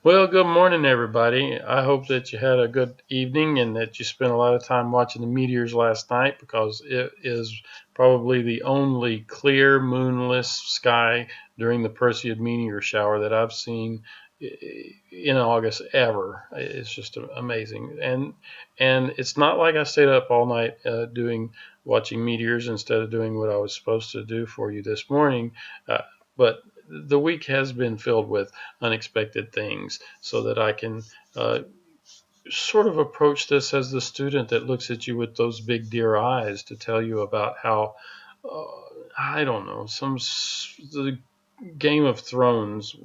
Well, good morning, everybody. I hope that you had a good evening and that you spent a lot of time watching the meteors last night because it is probably the only clear, moonless sky during the Perseid meteor shower that I've seen in August ever. It's just amazing, and it's not like I stayed up all night doing watching meteors instead of doing what I was supposed to do for you this morning, but the week has been filled with unexpected things so that I can uh, sort of approach this as the student that looks at you with those big deer eyes to tell you about how I don't know the Game of Thrones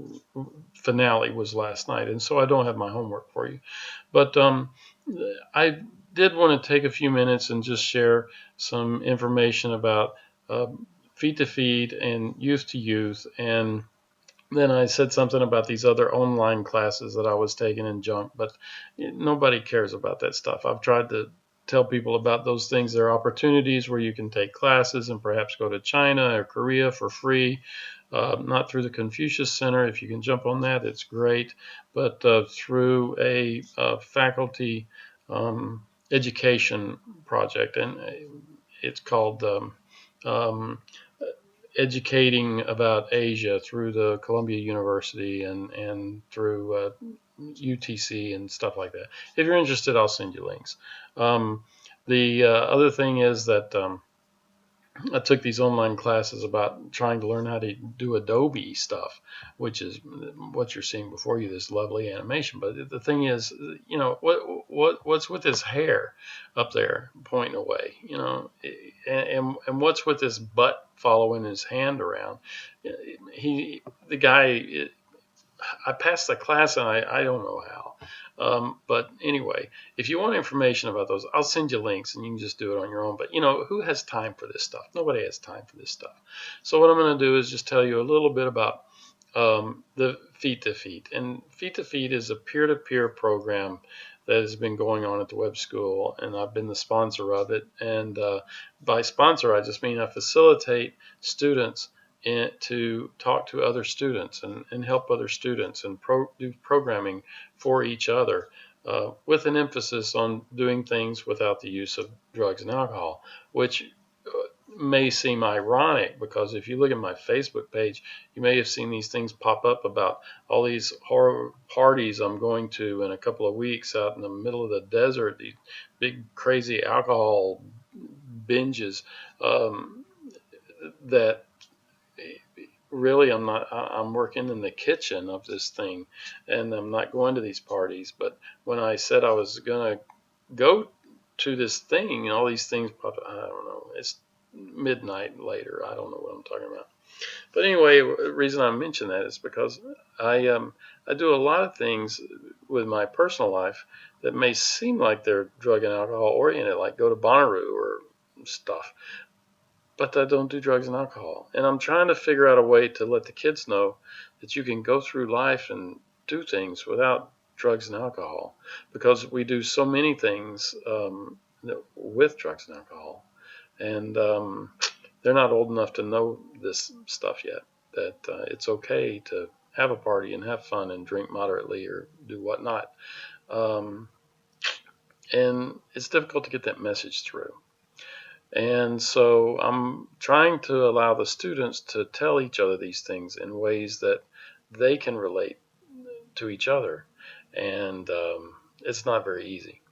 finale was last night, and so I don't have my homework for you. But I did want to take a few minutes and just share some information about uh, feed to feed and youth to youth, and then I said something about these other online classes that I was taking in junk, but nobody cares about that stuff. I've tried to tell people about those things. There are opportunities where you can take classes and perhaps go to China or Korea for free, not through the Confucius Center. If you can jump on that, it's great, but through a faculty education project, and it's called um, educating about Asia through the Columbia University and through UTC and stuff like that. If you're interested, I'll send you links. Um, the other thing is that I took these online classes about trying to learn how to do Adobe stuff, which is what you're seeing before you, this lovely animation. But the thing is, what's with his hair up there pointing away, and what's with this butt following his hand around? The guy, I passed the class and I don't know how. But anyway, if you want information about those, I'll send you links and you can just do it on your own. But who has time for this stuff? Nobody has time for this stuff. So what I'm going to do is just tell you a little bit about the Feet to Feet. And Feet to Feet is a peer-to-peer program that has been going on at the web school, and I've been the sponsor of it. And by sponsor, I just mean I facilitate students to talk to other students and help other students and do programming for each other with an emphasis on doing things without the use of drugs and alcohol, which may seem ironic because if you look at my Facebook page, you may have seen these things pop up about all these horror parties I'm going to in a couple of weeks out in the middle of the desert, these big crazy alcohol binges that really I'm not. I'm working in the kitchen of this thing, and I'm not going to these parties. But when I said I was gonna go to this thing, and all these things pop. I don't know. It's midnight later. I don't know what I'm talking about. But anyway, the reason I mention that is because I do a lot of things with my personal life that may seem like they're drug and alcohol oriented, like go to Bonnaroo or stuff, but I don't do drugs and alcohol. And I'm trying to figure out a way to let the kids know that you can go through life and do things without drugs and alcohol because we do so many things with drugs and alcohol. And they're not old enough to know this stuff yet, that it's okay to have a party and have fun and drink moderately or do whatnot. Um, and it's difficult to get that message through. And so I'm trying to allow the students to tell each other these things in ways that they can relate to each other. And it's not very easy.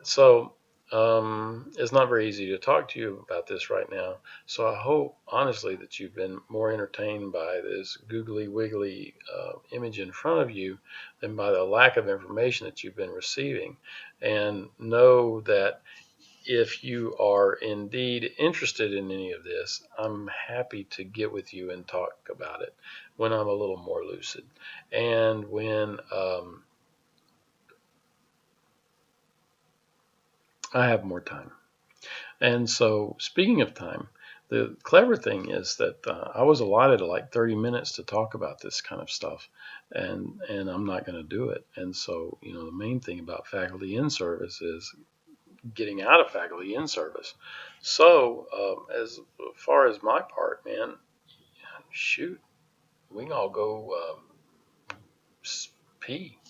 So it's not very easy to talk to you about this right now. So I hope, honestly, that you've been more entertained by this googly wiggly image in front of you than by the lack of information that you've been receiving. And know that if you are indeed interested in any of this, I'm happy to get with you and talk about it when I'm a little more lucid and when I have more time. And so, speaking of time, the clever thing is that I was allotted like 30 minutes to talk about this kind of stuff, and I'm not going to do it. And so, the main thing about faculty in service is getting out of faculty in service. So, as far as my part, man, shoot, we can all go pee.